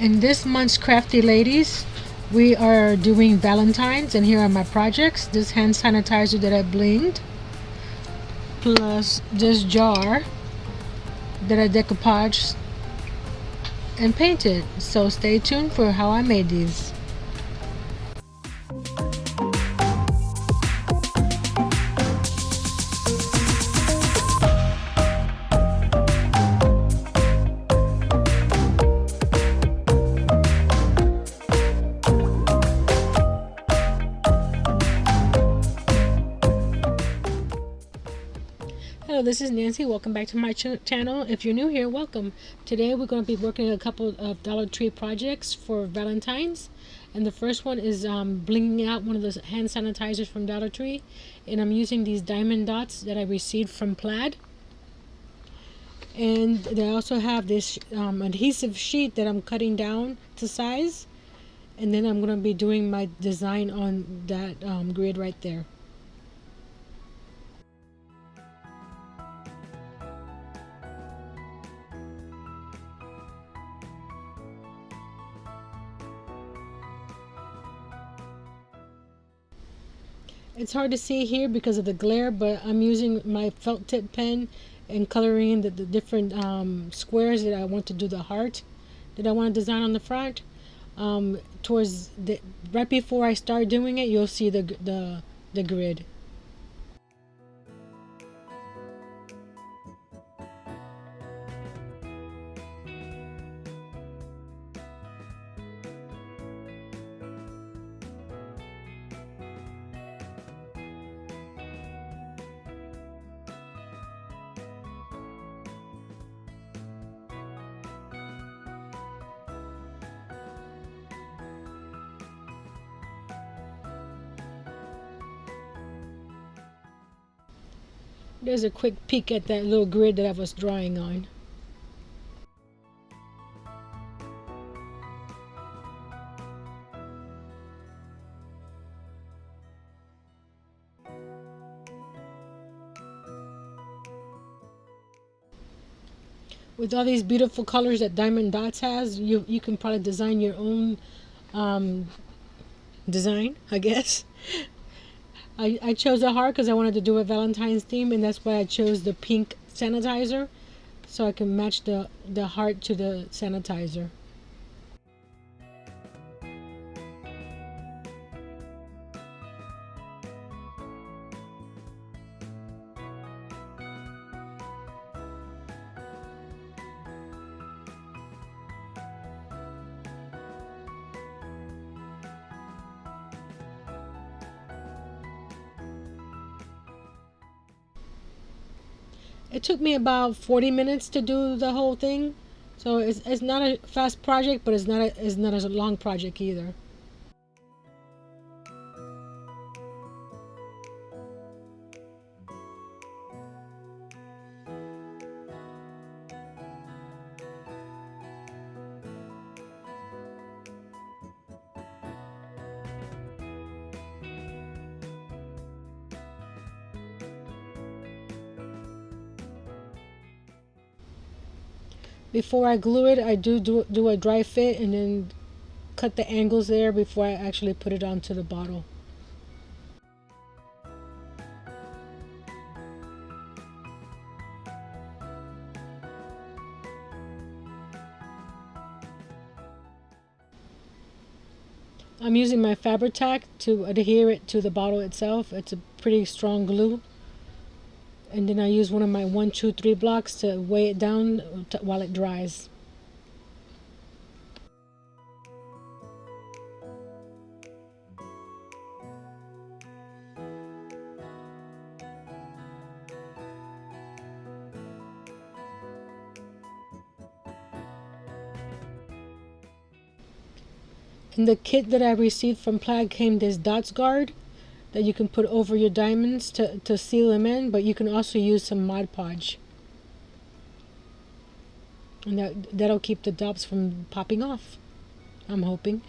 In this month's Crafty Ladies, we are doing Valentine's, and here are my projects. This hand sanitizer that I blinged, plus this jar that I decoupaged and painted. So stay tuned for how I made these. Hello, this is Nancy. Welcome back to my channel. If you're new here, welcome. Today we're going to be working a couple of Dollar Tree projects for Valentine's. And the first one is blinging out one of the hand sanitizers from Dollar Tree. And I'm using these diamond dots that I received from Plaid. And they also have this adhesive sheet that I'm cutting down to size. And then I'm going to be doing my design on that grid right there. It's hard to see here because of the glare, but I'm using my felt tip pen and coloring in the different squares that I want to do the heart that I want to design on the front. Towards the right before I start doing it, you'll see the grid. There's a quick peek at that little grid that I was drawing on. With all these beautiful colors that Diamond Dots has, you can probably design your own design, I guess. I chose a heart because I wanted to do a Valentine's theme, and that's why I chose the pink sanitizer, so I can match the heart to the sanitizer. It took me about 40 minutes to do the whole thing, so it's not a fast project, but it's not a long project either. Before I glue it, I do a dry fit and then cut the angles there before I actually put it onto the bottle. I'm using my Fabri-Tac to adhere it to the bottle itself. It's a pretty strong glue. And then I use one of my 1, 2, 3 blocks to weigh it down while it dries. In the kit that I received from Plaid came this dots guard that you can put over your diamonds to seal them in, but you can also use some Mod Podge. And that'll keep the dots from popping off, I'm hoping.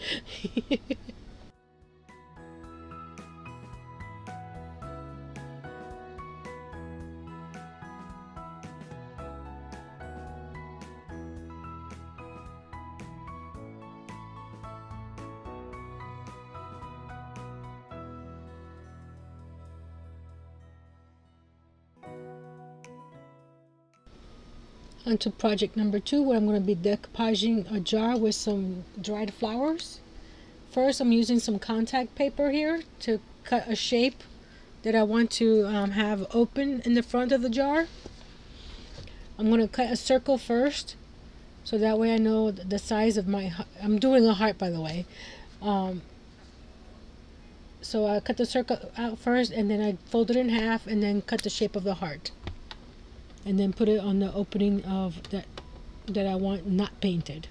On to project number 2, where I'm going to be decoupaging a jar with some dried flowers. First, I'm using some contact paper here to cut a shape that I want to have open in the front of the jar. I'm going to cut a circle first, so that way I know the size of my... I'm doing a heart, by the way. So I cut the circle out first, and then I fold it in half, and then cut the shape of the heart. And then put it on the opening of that I want not painted.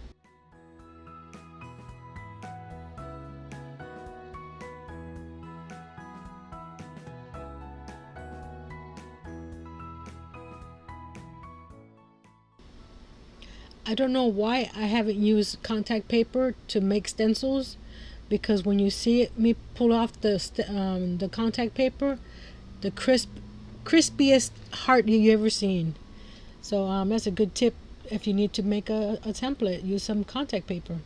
I don't know why I haven't used contact paper to make stencils, because when you see me pull off the contact paper, the crispiest heart you ever seen. So that's a good tip if you need to make a template. Use some contact paper.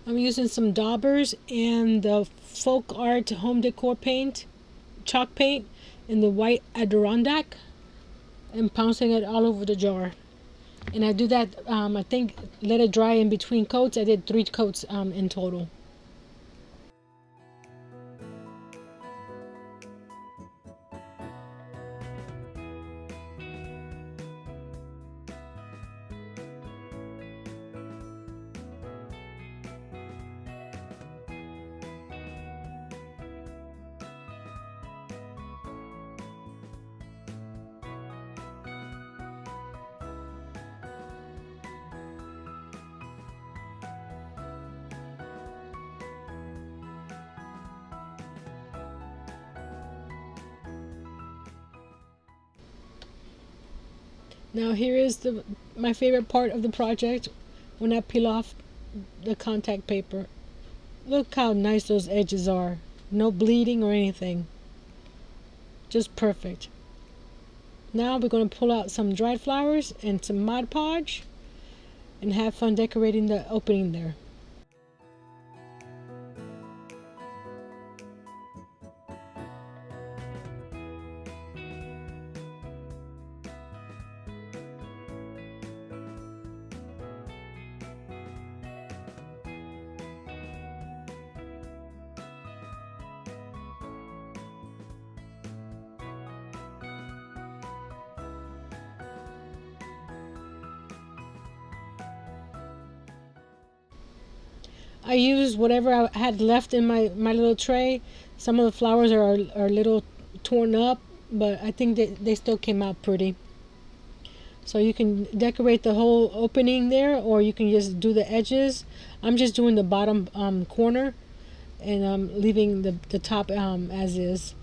I'm using some daubers and the folk art home decor paint, chalk paint, in the white Adirondack, and pouncing it all over the jar. And I do that, I think, let it dry in between coats. I did 3 coats in total. Now here is my favorite part of the project, when I peel off the contact paper. Look how nice those edges are. No bleeding or anything. Just perfect. Now we're going to pull out some dried flowers and some Mod Podge and have fun decorating the opening there. I used whatever I had left in my little tray. Some of the flowers are a little torn up, but I think they still came out pretty. So you can decorate the whole opening there, or you can just do the edges. I'm just doing the bottom corner, and I'm leaving the top as is.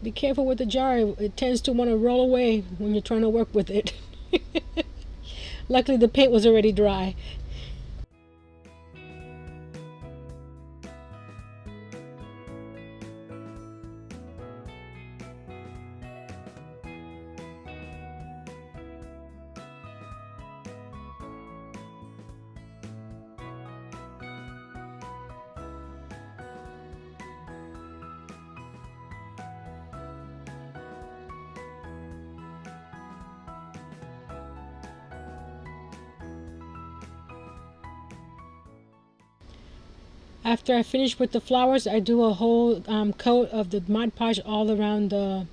Be careful with the jar. It tends to want to roll away when you're trying to work with it. Luckily the paint was already dry. After I finish with the flowers, I do a whole coat of the Mod Podge all around the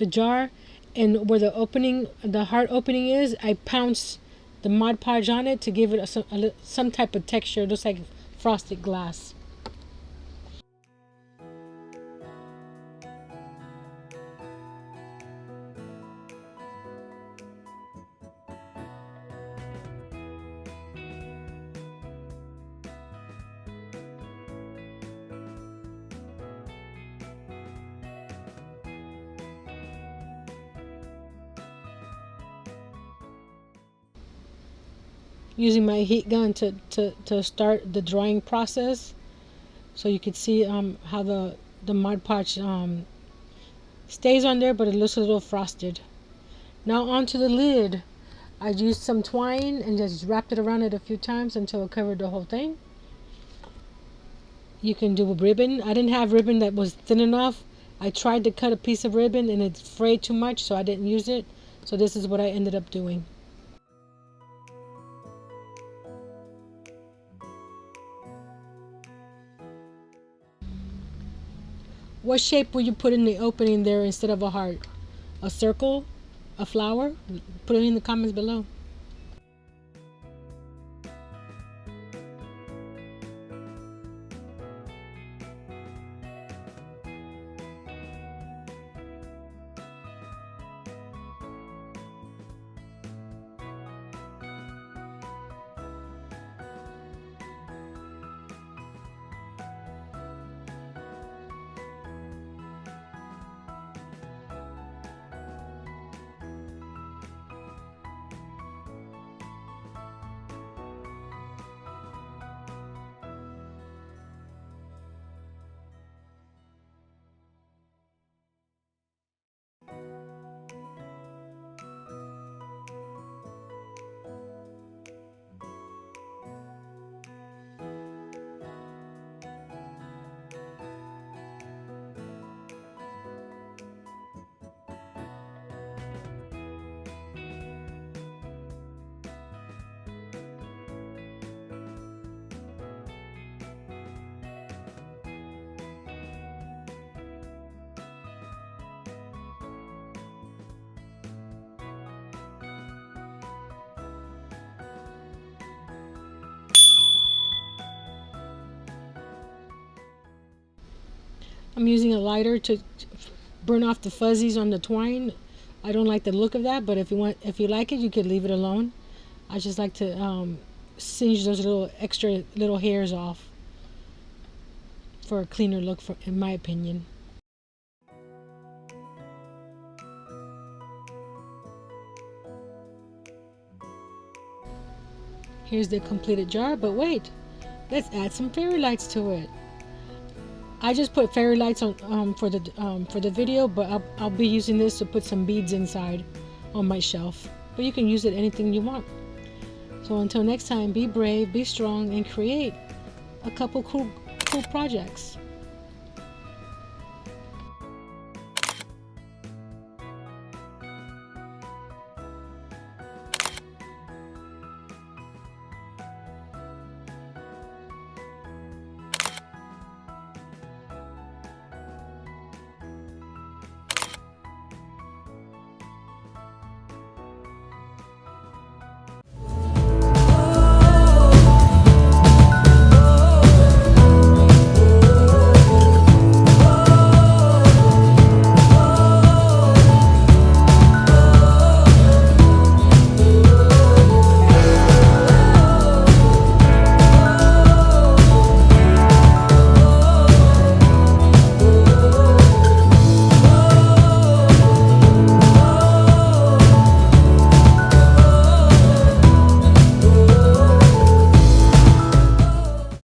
jar, and where the opening, the heart opening is, I pounce the Mod Podge on it to give it some type of texture. It looks like frosted glass. Using my heat gun to start the drying process, so you can see how the Mod Podge stays on there, but it looks a little frosted. Now onto the lid. I used some twine and just wrapped it around it a few times until it covered the whole thing. You can do a ribbon. I didn't have ribbon that was thin enough. I tried to cut a piece of ribbon and it frayed too much, so I didn't use it. So this is what I ended up doing. What shape will you put in the opening there instead of a heart? A circle? A flower? Put it in the comments below. I'm using a lighter to burn off the fuzzies on the twine. I don't like the look of that, but if you like it, you could leave it alone. I just like to singe those extra little hairs off for a cleaner look, in my opinion. Here's the completed jar, but wait, let's add some fairy lights to it. I just put fairy lights on for the video, but I'll be using this to put some beads inside on my shelf. But you can use it anything you want. So until next time, be brave, be strong, and create a couple cool projects.